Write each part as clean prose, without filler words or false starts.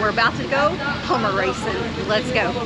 we're about to go Hummer racing. Let's go.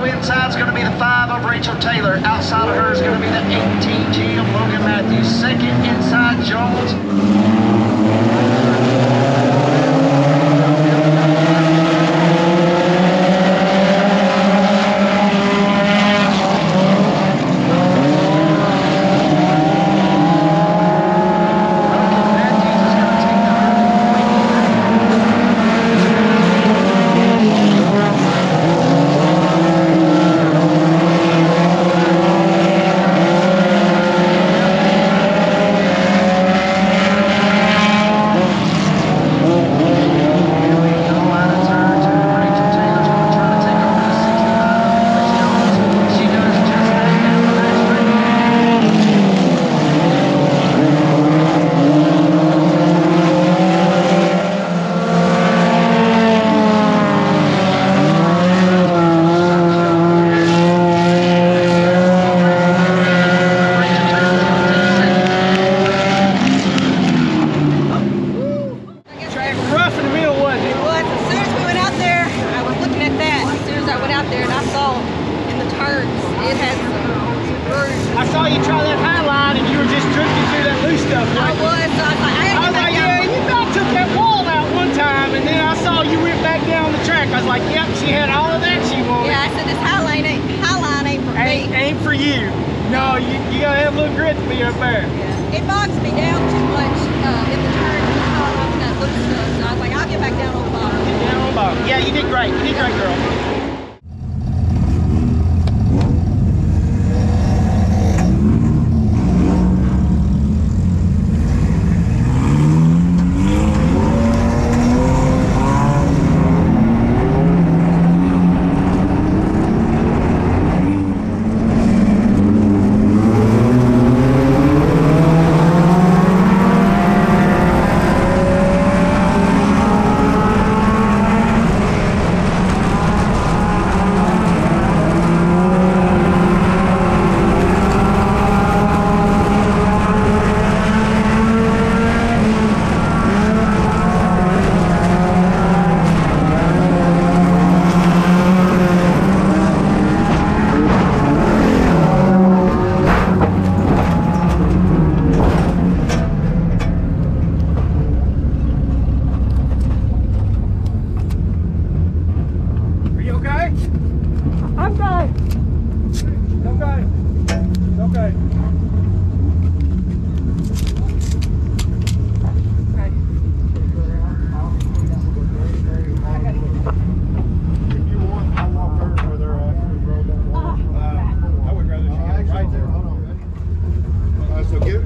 Inside's going to be the 5 of Rachel Taylor. Outside of her is going to be the 18G of Logan Matthews. Second inside Jones. I saw you try that high line and you were just drifting through that loose stuff, right? I was, so I was like, yeah, you about took that wall out one time, and then I saw you went back down the track. I was like, yep, she had all of that she wanted. Yeah, I said, this high line ain't for me. Ain't for you. No, you gotta have a little grit to be up there. Yeah. It bogs me down too much in the turn to caught off that loose stuff. So I was like, I'll get back down on the bottom. Get down on the bottom. Yeah, you did great. You did great, girl.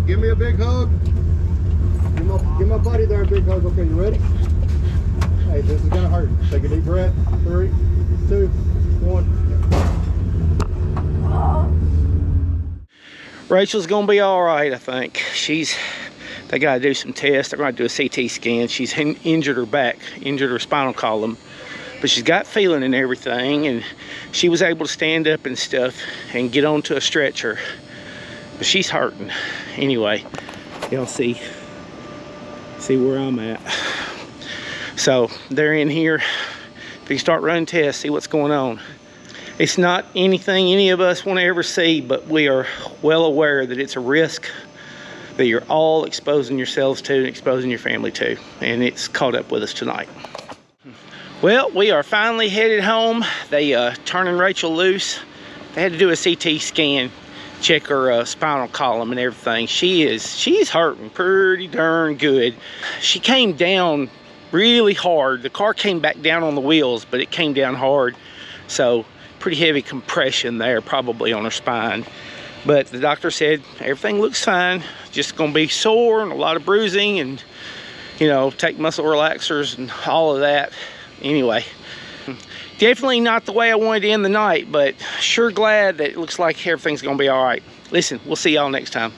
Give me a big hug. Give my buddy there a big hug. Okay, you ready? Hey, this is gonna hurt. Take a deep breath. 3, 2, 1. Rachel's gonna be all right, I think. They gotta do some tests. They're gonna do a CT scan. She's injured her back, injured her spinal column, but she's got feeling and everything, and she was able to stand up and stuff and get onto a stretcher. But she's hurting. Anyway, y'all see where I'm at. So they're in here. If you start running tests, see what's going on. It's not anything any of us want to ever see, but we are well aware that it's a risk that you're all exposing yourselves to and exposing your family to. And it's caught up with us tonight. Well, we are finally headed home. They turning Rachel loose. They had to do a CT scan, check her spinal column and everything. She's hurting pretty darn good. She came down really hard. The car came back down on the wheels, but it came down hard. So pretty heavy compression there, probably on her spine. But the doctor said everything looks fine. Just gonna be sore and a lot of bruising, and you know, take muscle relaxers and all of that. Anyway, definitely not the way I wanted to end the night, but sure glad that it looks like everything's gonna be all right. Listen, we'll see y'all next time.